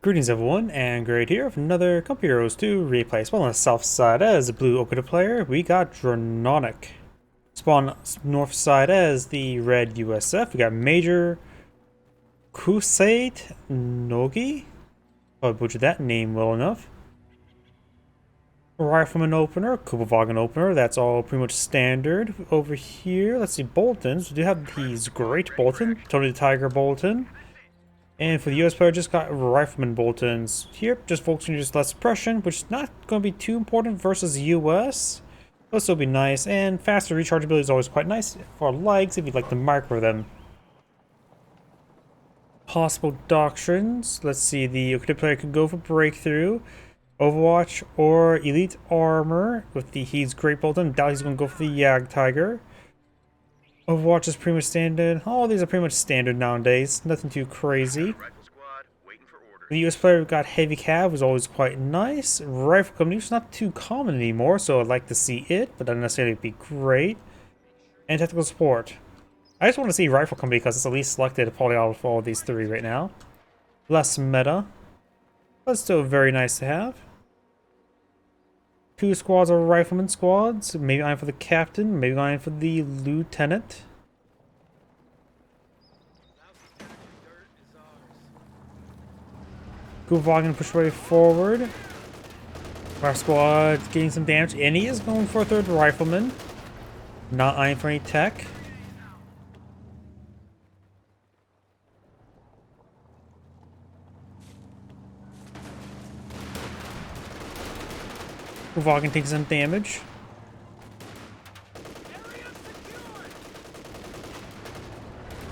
Greetings everyone, and Grade here with another Company Heroes 2 replay. Spawn on the south side as the blue Okada player, we got Drononic. Spawn north side as the red USF, we got Major Kusate Nogi. I butchered that name well enough. Rifleman opener, Kubelwagen opener, that's all pretty much standard. Over here, let's see, Boltons. We do have these great Bolton, Tony the Tiger Bolton. And for the US player, just got Rifleman Boltons. Here, just focusing on just less suppression, which is not going to be too important versus the US. But still be nice, and faster rechargeability is always quite nice for legs if you'd like to micro them. Possible doctrines. Let's see, the Okada player could go for Breakthrough, Overwatch, or Elite Armor with the He's Great Bolton. Doubt he's going to go for the Yag Tiger. Overwatch is pretty much standard. All these are pretty much standard nowadays. Nothing too crazy. The US player got Heavy Cav, was always quite nice. Rifle Company is not too common anymore, so I'd like to see it, but not necessarily be great. And Tactical Support. I just want to see Rifle Company because it's at least selected probably out of all of these three right now. Less meta, but still very nice to have. Two squads are rifleman squads. Maybe I'm for the captain, maybe I'm for the lieutenant. Kubelwagen push way forward. Our squad getting some damage, and he is going for a third rifleman. Not eyeing for any tech. Kubelwagen takes some damage.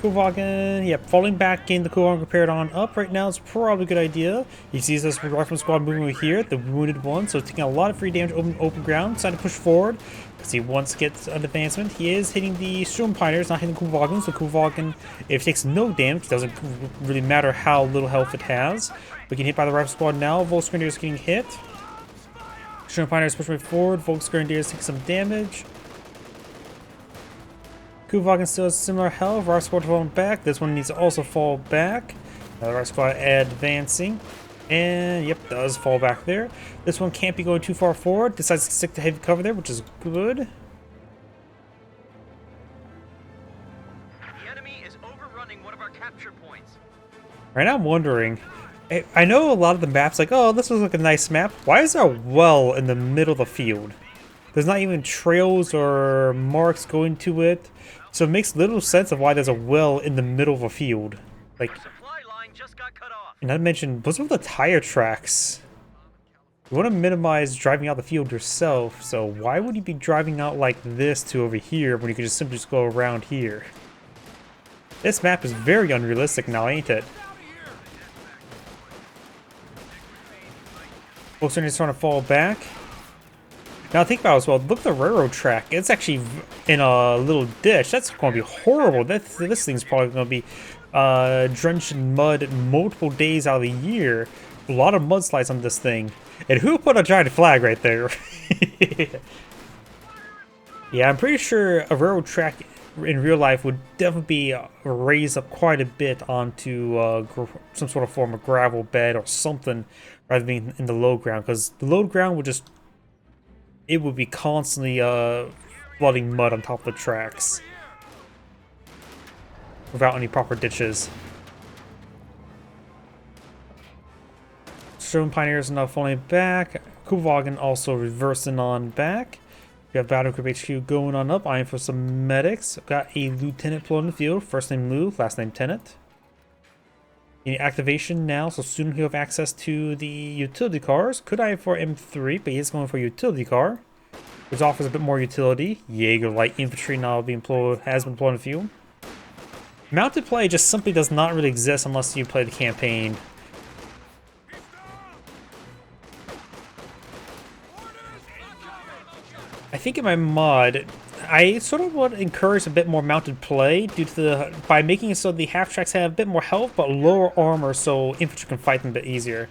Kubelwagen, yep, falling back in the Kubelwagen repaired on up right now is probably a good idea. He sees this rifleman squad moving over here, the wounded one, so taking a lot of free damage open ground, deciding to push forward because he wants to get an advancement. He is hitting the Storm Pioneers, not hitting the Kubelwagen, so Kubelwagen, if it takes no damage, doesn't really matter how little health it has. We get hit by the rifle squad now, Volksgrenadier is getting hit. Storm Pioneers push way forward, Volksgrenadiers take some damage. Kubelwagen still has similar health. Rifle squad falling back. This one needs to also fall back. Another rifle squad advancing. And yep, does fall back there. This one can't be going too far forward. Decides to stick to heavy cover there, which is good. The enemy is overrunning one of our capture points. Right now I'm wondering. I know a lot of the maps like, oh, this was like a nice map. Why is there a well in the middle of the field? There's not even trails or marks going to it. So it makes little sense of why there's a well in the middle of a field. Like, Supply line just got cut off. and I mentioned, what's with the tire tracks? You want to minimize driving out the field yourself, so why would you be driving out like this to over here when you could just simply just go around here? This map is very unrealistic now, ain't it? Volkswagen is trying to fall back. Now think about it as well, look at the railroad track. It's actually in a little ditch. That's going to be horrible. This thing's probably going to be drenched in mud multiple days out of the year. A lot of mudslides on this thing. And who put a giant flag right there? Yeah, I'm pretty sure a railroad track in real life would definitely be raised up quite a bit onto some sort of form of gravel bed or something rather than in the low ground. Because the low ground would just... it would be constantly flooding mud on top of the tracks without any proper ditches. Storm Pioneers now falling back. Kubelwagen also reversing on back. We have Battle Group HQ going on up, eyeing for some medics. Got a lieutenant floating in the field. First name Lou, last name Tennant. Getting activation now, so soon he'll have access to the utility cars. Could I for M3, but he's going for a utility car, which offers a bit more utility. Jaeger light infantry now being employed, has been employed in the field. Mounted play just simply does not really exist unless you play the campaign. I think in my mod, I sort of would encourage a bit more mounted play due to the by making it so the half tracks have a bit more health but lower armor, so infantry can fight them a bit easier.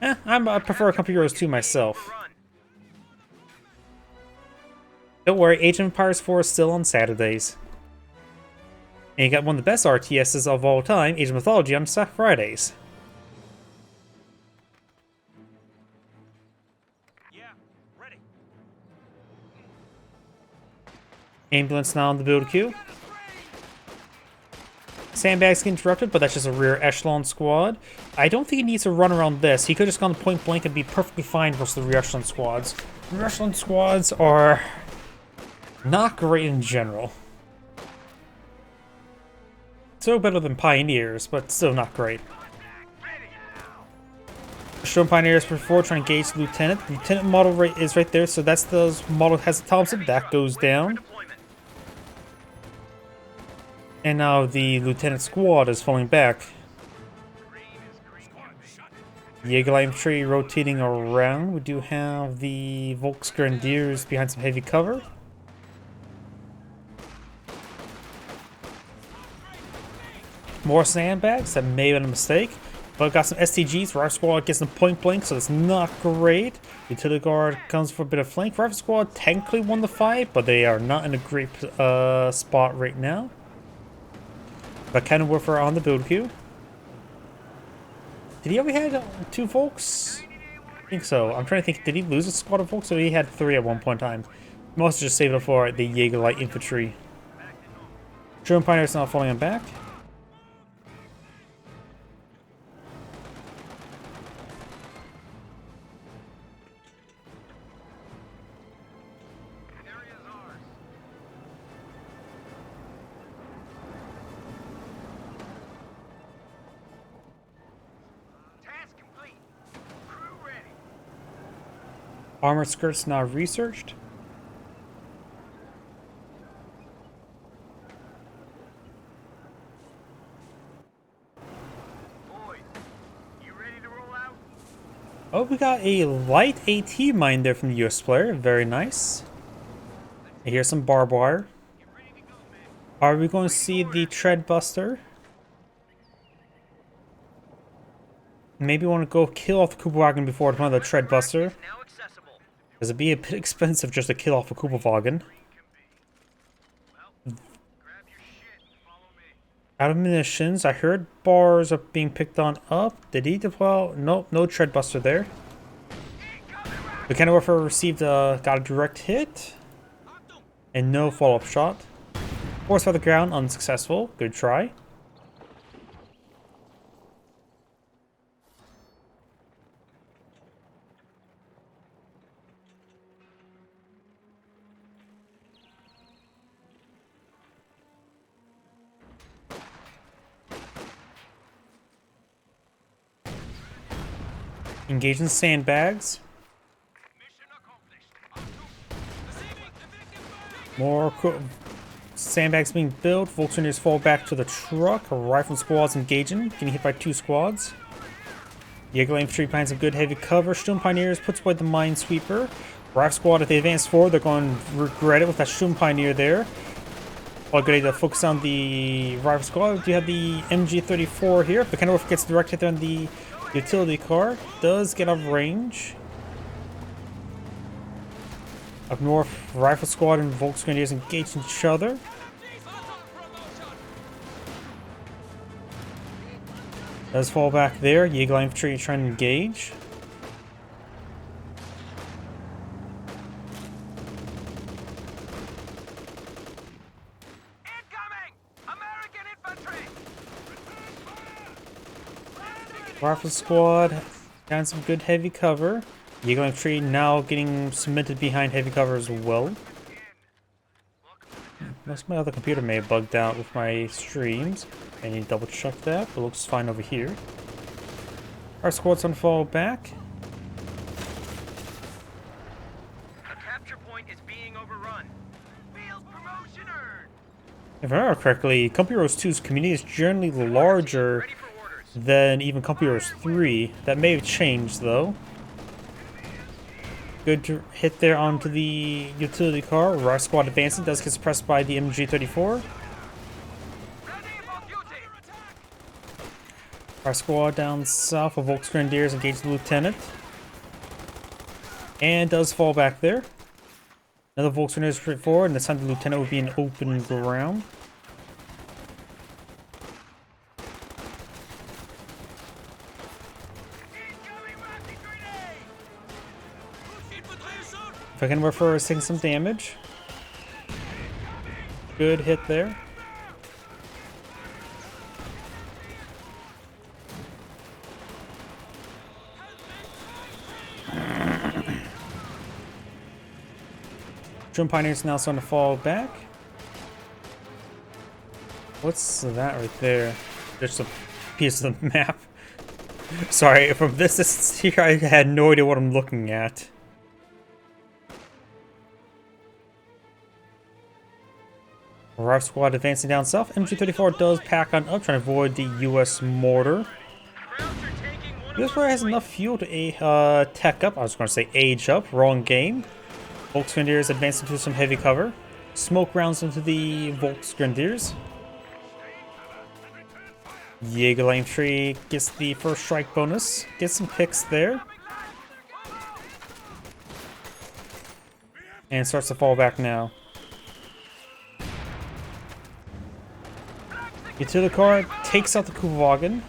I prefer Company Heroes 2 myself. Don't worry, Age of Empires 4 is still on Saturdays. And you got one of the best RTSs of all time, Age of Mythology, on Fridays. Ambulance now on the build queue. Sandbags get interrupted, but that's just a rear echelon squad. I don't think he needs to run around this. He could just gone to point blank and be perfectly fine versus the rear echelon squads. Rear echelon squads are not great in general. Still better than Pioneers, but still not great. Shown Pioneers before trying to engage the Lieutenant. The Lieutenant model is right there, so that's the model that has the Thompson. That goes down. And now the Lieutenant squad is falling back. Jaeger infantry rotating around. We do have the Volksgrenadiers behind some heavy cover. More sandbags. That may have been a mistake. But got some STGs. Rifle squad gets them point blank, so it's not great. Utility guard comes for a bit of flank. Rifle squad technically won the fight, but they are not in a great spot right now. But cannon warfare on the build queue. Did he ever had 2 Volks? I think so. I'm trying to think. Did he lose a squad of Volks? Or he had 3 at one point in time. Most just saved it for the Jaeger light infantry. German Pioneers now falling on back. Armored skirts now researched. Boys, you ready to roll out? Oh, we got a light AT mine there from the US player. Very nice. Here's some barbed wire. Are we going to see the tread buster? Maybe want to go kill off the Cooper wagon before one of the tread buster. Because it'd be a bit expensive just to kill off a Cooper wagon. Out of munitions, I heard bars are being picked on up. Did he deploy? Nope, no tread buster there. The cannon warfare received got a direct hit. And no follow-up shot. Force by the ground, unsuccessful. Good try. Engage in sandbags. More sandbags being built. Volksgrenadiers fall back to the truck. Rifle squads engaging. Getting hit by 2 squads. Jaeger infantry finds some good heavy cover. Sturm Pioneers puts away the minesweeper. Rifle squad, if they advance forward, they're going to regret it with that Sturm Pioneer there. Well, good idea to focus on the rifle squad. We do have the MG34 here. The cannon gets direct hit on the utility car. Does get out of range. Up north, rifle squad and Volksgrenadiers engage each other. Does fall back there. Jaeger infantry trying to engage. Incoming! American infantry! Rifle squad got some good heavy cover. Jaeger infantry now getting cemented behind heavy cover as well. Most of my other computer may have bugged out with my streams. I need to double check that, but it looks fine over here. Our squad's gonna fall back. A capture point is being overrun. Field promotion earned. If I remember correctly, Company Heroes 2's community is generally larger Ready for orders. than even Company Heroes 3. That may have changed though. Good to hit there onto the utility car. Our squad advancing does get suppressed by the MG34. Ready for duty. Our squad down south of Volksgrenadiers engage the lieutenant. And does fall back there. Another Volksgrenadiers straight forward, and this time the lieutenant would be in open ground. If I can refer is taking some damage. Good hit there. Drone Pioneer's now starting to fall back. What's that right there? Just a piece of the map. Sorry, from this distance here, I had no idea what I'm looking at. Rife squad advancing down south. MG34 does pack on up, trying to avoid the US mortar. US player has enough fuel to tech up. I was going to say age up. Wrong game. Volksgrenadiers advancing to some heavy cover. Smoke rounds into the Volksgrenadiers. Jaeger Lane Tree gets the first strike bonus. Gets some picks there. And starts to fall back now. Utility car takes out the Kuhwagen.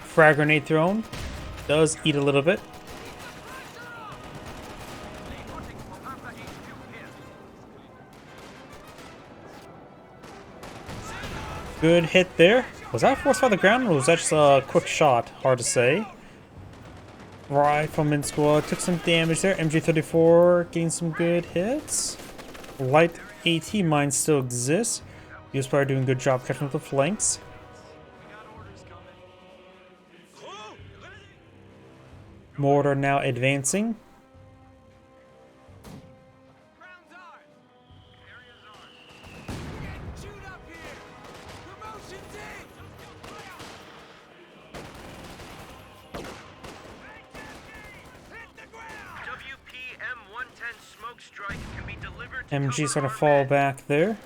Frag grenade thrown. Does eat a little bit. Good hit there. Was that forced by the ground or was that just a quick shot? Hard to say. Rifleman squad took some damage there. MG34 getting some good hits. Light AT mines still exists. US player doing a good job catching up the flanks. Mortar now advancing. MG's gonna fall back there.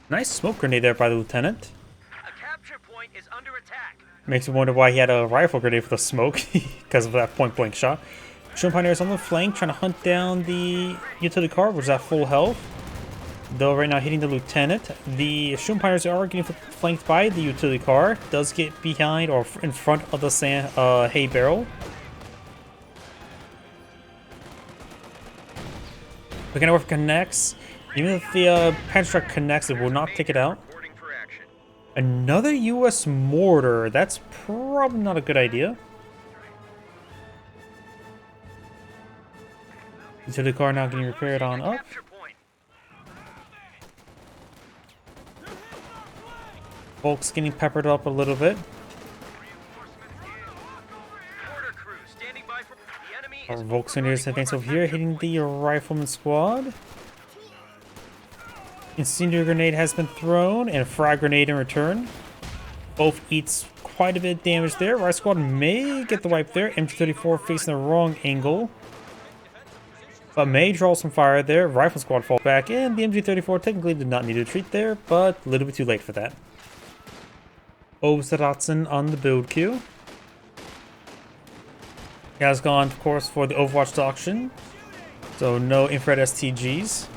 Nice smoke grenade there by the lieutenant. A capture point is under attack. Makes me wonder why he had a rifle grenade for the smoke because of that point blank shot. Drone Pioneers on the flank trying to hunt down the utility car, which is at full health. Though right now hitting the lieutenant. The Drone Pioneers are getting flanked by the utility car. Does get behind or in front of the hay barrel. Looking over connects. Even if the Panther truck connects, it will not take it out. Another US mortar. That's probably not a good idea. Utility car now getting repaired on up. Volk's getting peppered up a little bit. Our Volksgrenadiers advance over here, hitting the rifleman squad. Incendiary grenade has been thrown, and a frag grenade in return. Both eats quite a bit of damage there. Rife squad may get the wipe there. MG34 facing the wrong angle, but may draw some fire there. Rifle squad fall back, and the MG34 technically did not need to retreat there, but a little bit too late for that. Osterratsen on the build queue. He has gone, of course, for the Overwatch auction, so no infrared STGs.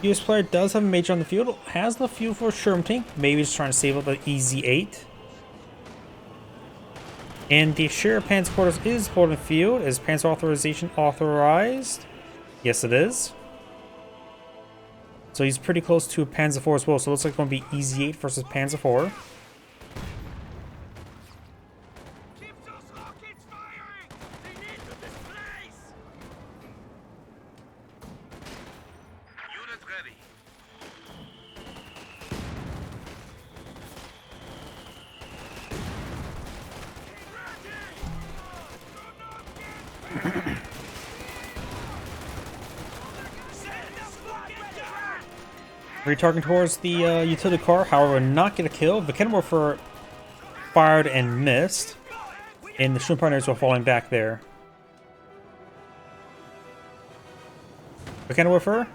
US player does have a major on the field, has enough fuel for a Sherm tank, maybe just trying to save up the EZ8. And the share of Panzer quarters is pulled in the field. Is Panzer authorization authorized? Yes, it is. So he's pretty close to a Panzer 4 as well, so it looks like it's going to be EZ8 versus Panzer 4. Retargeting towards the utility car, however, not get a kill. The Kenworth fired and missed, and the Drone Pioneers were falling back there. The Kenworth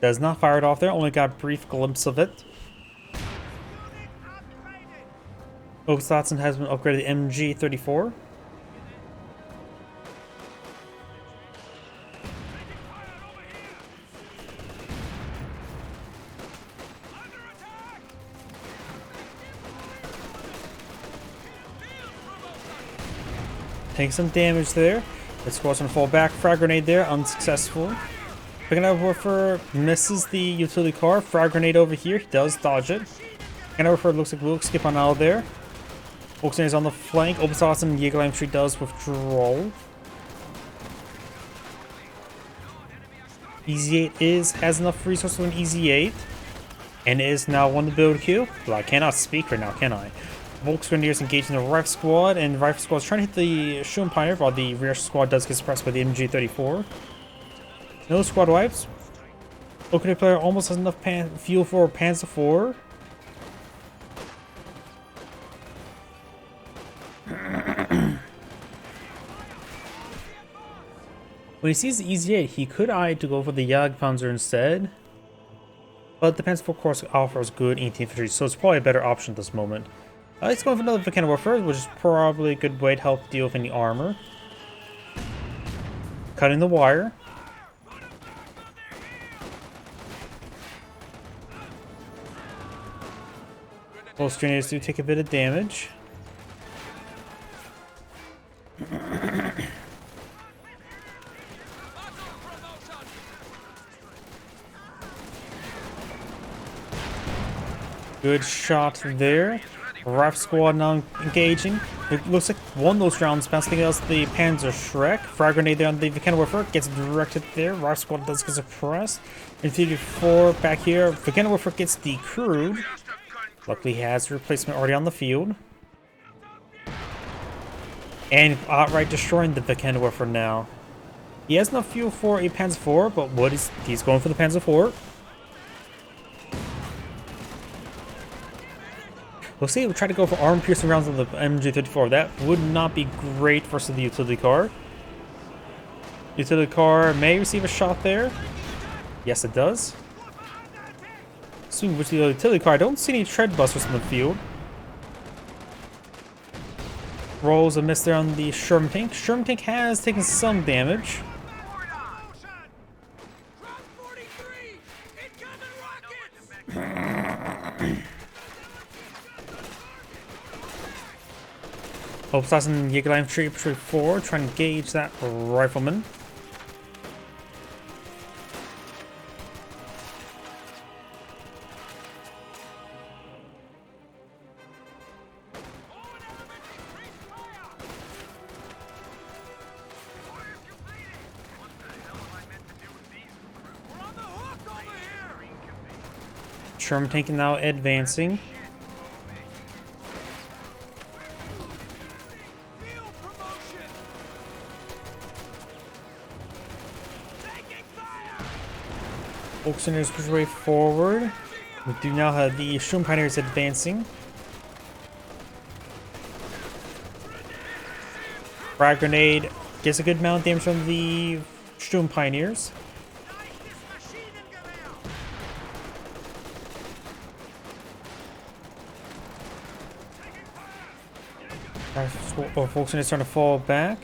does not fire it off there, only got a brief glimpse of it. Osterratsen has been upgraded to MG34. Taking some damage there. The squad's gonna fall back. Frag grenade there, unsuccessful. AngradeVT misses the utility car. Frag grenade over here, he does dodge it. AngradeVT looks like we'll skip on out of there. Volkswagen is on the flank. Open Sauce and AngradeVT does withdrawal. EZ8 has enough resources on EZ8. And is now won the build queue. Well, I cannot speak right now, can I? Volkswagen is engaging the Rifle Squad, and the Rifle Squad is trying to hit the Shun Pioneer while the rear squad does get suppressed by the MG34. No squad wipes. Okada player almost has enough fuel for Panzer IV. When he sees the EZ8, he could eye to go for the Jagdpanzer instead. But the Panzer IV course offers good anti-infantry, so it's probably a better option at this moment. He's going for another Volcano Warfare, which is probably a good way to help deal with any armor. Cutting the wire. Both grenades do take a bit of damage. Good shot there. Rifle Squad now engaging. It looks like one of those rounds bouncing against the Panzer Shrek. Frag grenade there on the Volcano Warfare gets directed there. Rifle Squad does get suppressed. Infantry 4 back here. Volcano Warfare gets decrewed. Luckily he has replacement already on the field. And outright destroying the Volcano Warfare now. He has enough fuel for a Panzer IV, but he's going for the Panzer IV. We'll see. We'll try to go for armor-piercing rounds on the MG34. That would not be great versus the utility car. Utility car may receive a shot there. Yes, it does. Swing with the utility car. I don't see any tread busters in the field. Rolls a miss there on the Sherman tank. Sherman tank has taken some damage. Obstas and AngradeVT Infantry 4 trying to engage that rifleman. Sherman tank now advancing. Volkswagen push way forward. We do now have the Shun Pioneers advancing. Frag grenade gets a good amount of damage from the Shun Pioneers. Volkswagen is trying to fall back.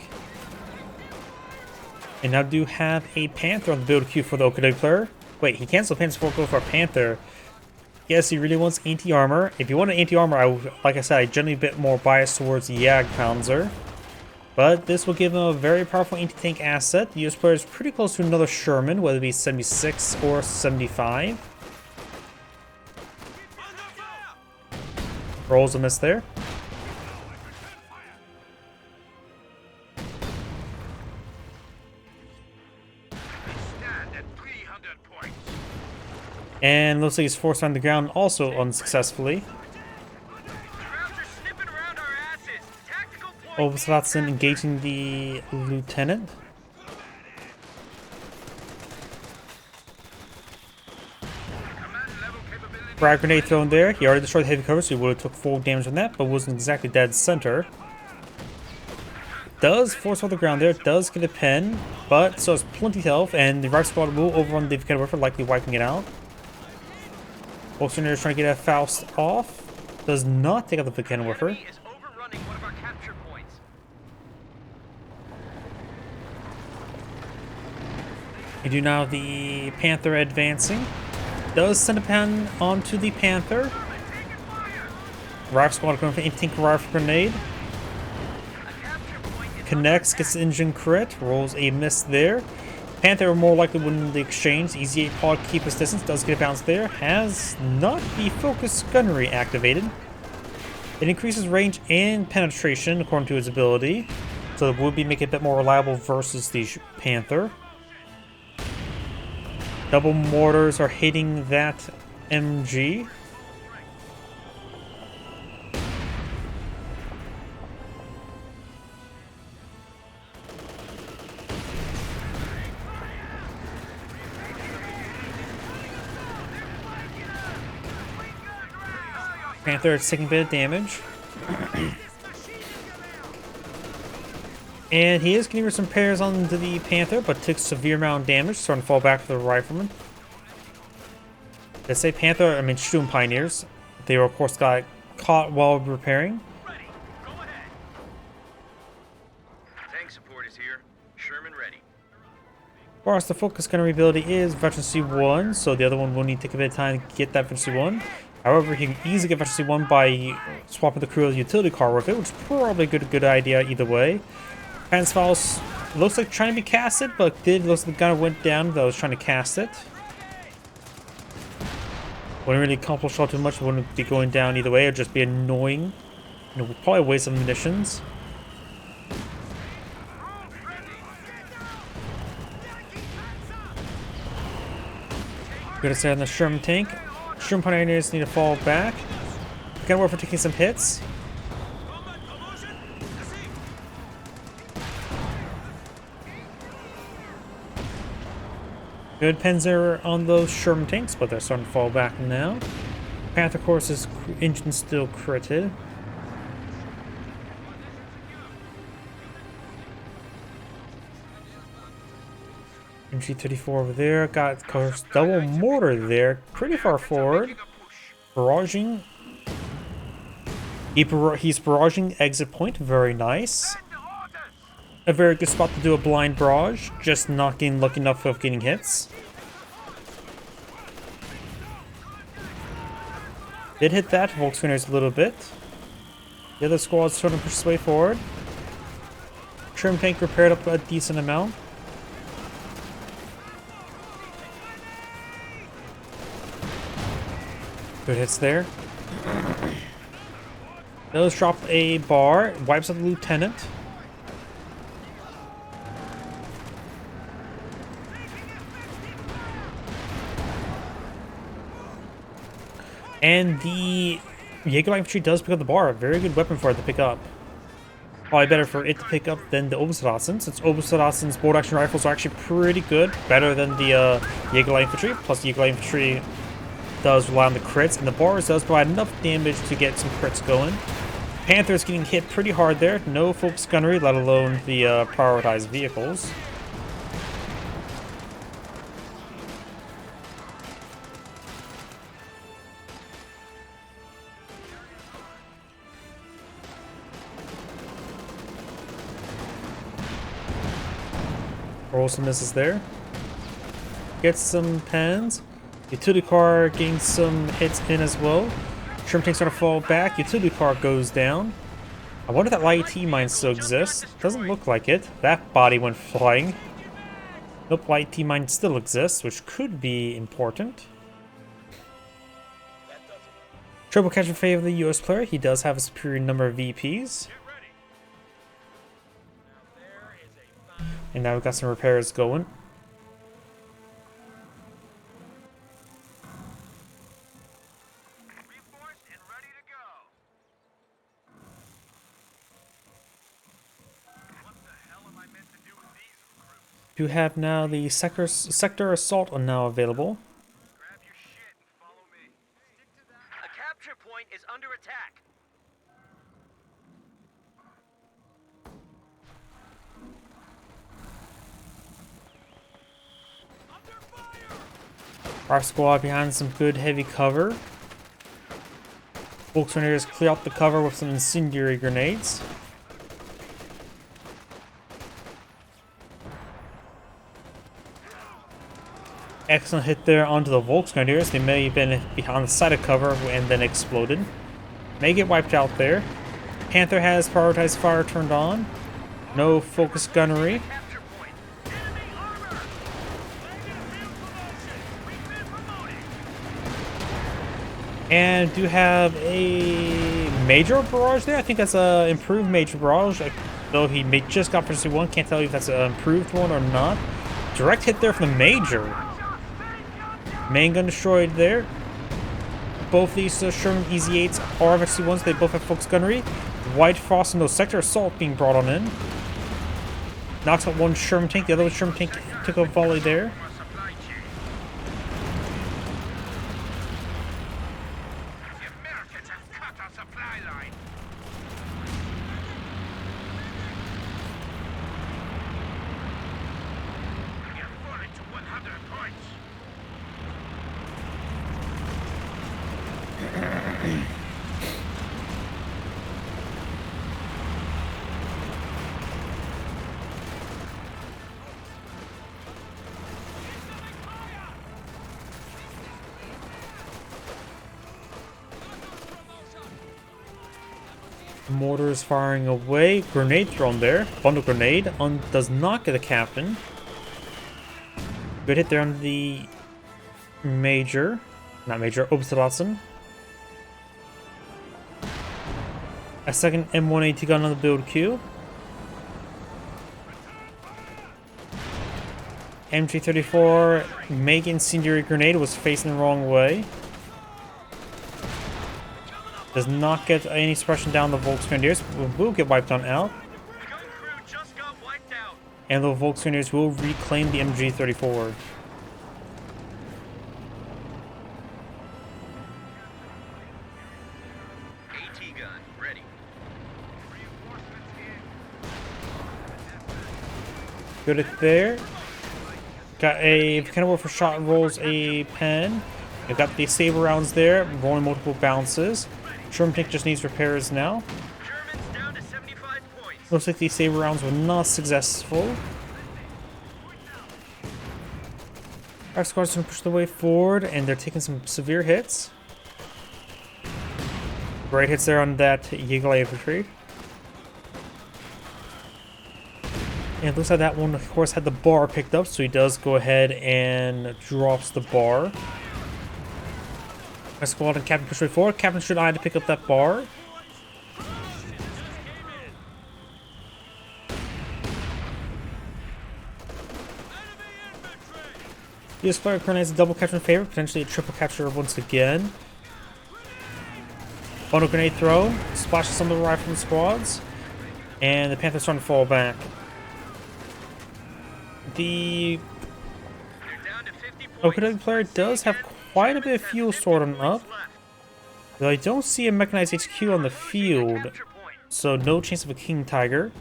And now do have a Panther on the build queue for the Okada player. Wait, he canceled Panzer IV, go for a Panther. Yes, he really wants anti-armor. If you want an anti-armor, like I said, I generally a bit more biased towards Jagdpanzer. But this will give him a very powerful anti-tank asset. The US player is pretty close to another Sherman, whether it be 76 or 75. Rolls a miss there. And looks like he's forced on the ground also unsuccessfully. Obslatson engaging the lieutenant. Frag grenade thrown there. He already destroyed the heavy cover, so he would have took full damage from that, but wasn't exactly dead center. Does force on the ground there, does get a pen, but so has plenty of health, and the Rifle Squad will overrun the Volcano Warfare, likely wiping it out. Volkswagen is trying to get a Faust off. Does not take out the Volcano Warfare. We do now the Panther advancing. Does send a pen onto the Panther. Rifle Squad going for anti-tank rifle grenade. connects, gets the engine crit, rolls a miss there. Panther more likely win the exchange. Easy 8 pod keep his distance, does get a bounce there. Has not the focus gunnery activated. It increases range and penetration according to his ability, so it would be making it a bit more reliable versus the Panther. Double mortars are hitting that MG. Panther is taking a bit of damage. And he is getting some repairs onto the Panther, but takes severe amount of damage, starting to fall back to the Rifleman. They say Panther, I mean Shooting Pioneers. They were, of course, got caught while repairing. Ready. Go ahead. Tank support is here. Sherman ready. Of course, the focus gunnery ability is Veteran C1, so the other one will need to take a bit of time to get that Veteran C1. However, he can easily get Veteran C1 by swapping the crew of the utility car with it, which is probably a good idea either way. Transfiles looks like trying to be casted, but looks like the gunner went down that was trying to cast it. Wouldn't really accomplish all too much, wouldn't be going down either way, it'd just be annoying. You know, probably a waste of munitions. Good to stay on the Sherman tank. Sherman Pioneers need to fall back. Gotta work for taking some hits. Good Panzer on those Sherman tanks, but they're starting to fall back now. Panther, of course, his engine still critted. MG34 over there. Got, of course, double mortar there. Pretty far forward. Barraging. He's barraging exit point. Very nice. A very good spot to do a blind barrage. Just not getting lucky enough of getting hits. Did hit that Volkswageners a little bit. The other squad's trying to push its way forward. Trim tank repaired up a decent amount. Good hits there. Those drop a bar, wipes out the lieutenant. And the Jaeger Infantry does pick up the bar. A very good weapon for it to pick up. Probably better for it to pick up than the Oberstdorf's, since Oberstdorf's bolt action rifles are actually pretty good. Better than the Jaeger Infantry. Plus the Jaeger Infantry does rely on the crits, and the bars does provide enough damage to get some crits going. Panther's getting hit pretty hard there. No focus gunnery, let alone the prioritized vehicles. Roll some misses there. Get some pens. Utility car getting some hits in as well. Shrimp tank's gonna fall back. Utility car goes down. I wonder if that light T mine still exists. Doesn't look like it. That body went flying. Nope, light T mine still exists, which could be important. Triple catch in favor of the US player. He does have a superior number of VPs. And now we've got some repairs going. Reinforced and ready to go. What the hell am I meant to do with these recruits? You have now the sector assault are now available. Grab your shit and follow me. Stick to that. A capture point is under attack. Our squad behind some good heavy cover. Volkswageners clear out the cover with some incendiary grenades. Excellent hit there onto the Volkswageners. They may have been behind the side of cover and then exploded. May get wiped out there. Panther has prioritized fire turned on. No focus gunnery. Capture point. Enemy armor. We've been promoted. And do have a major barrage there. I think that's a improved major barrage. Though he may just got efficiency 1, can't tell you if that's an improved one or not. Direct hit there from the major. Main gun destroyed there. Both these Sherman EZ8s are efficiency 1s. They both have focus gunnery. White Frost and no sector assault being brought on in. Knocks out one Sherman tank. The other Sherman tank took a volley there. Mortar is firing away. Grenade thrown there. Bundle grenade does not get a captain. Good hit there on the major. Not major, Oberstdotson. A second M1AT gun on the build queue. MG34 Meg incendiary grenade was facing the wrong way. Does not get any suppression down the Volksgrenadiers. Will get wiped on out. And the Volksgrenadiers will reclaim the MG34. AT gun ready. Good at there. Got a Mechanical for shot rolls a pen. You've got the saber rounds there, rolling multiple bounces. Sherman tank just needs repairs now. Germans down to 75 points. Looks like these saber rounds were not successful. Our squad's gonna push the way forward, and they're taking some severe hits. Great hits there on that Eagle infantry. And it looks like that one, of course, had the bar picked up, so he does go ahead and drops the bar. My squad and Captain push way forward. Captain should I to pick up that bar. This fire currently has a double capture in favor, potentially a triple capture once again. Bundle grenade throw, splashes some of the rifle squads, and the Panther's starting to fall back. The Okinawa player does have quite a bit of fuel stored on up, though I don't see a mechanized HQ on the field, so no chance of a King Tiger.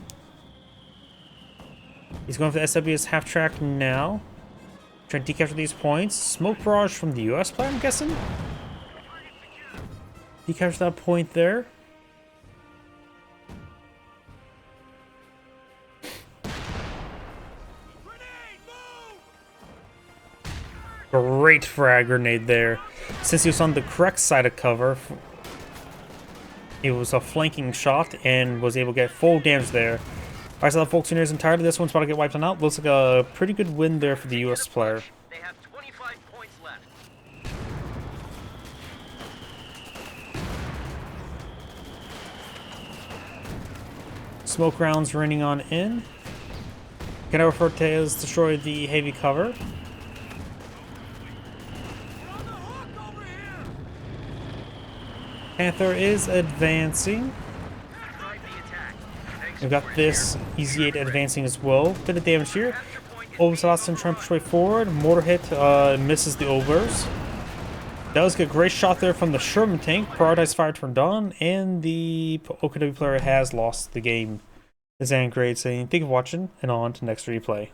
He's going for the SWS half track now. Trying to decapture these points. Smoke barrage from the US player, I'm guessing. Decapture that point there. Great frag grenade there. Since he was on the correct side of cover, it was a flanking shot and was able to get full damage there. Alright, so the Volksgrenadiers entirely. This one's about to get wiped on out. Looks like a pretty good win there for the US player. They have 25 points left. Smoke rounds raining on in. AngradeVT has destroyed the heavy cover. Panther is advancing. We've got this EZ8 advancing as well. Bit of damage here. Oberstdotson trying to push way forward. Mortar hit misses the Obers. Does get a great shot there from the Sherman tank. Prioritized fire turned on, and the Okinawa player has lost the game. This is Angrade saying thank you for watching, and on to next replay.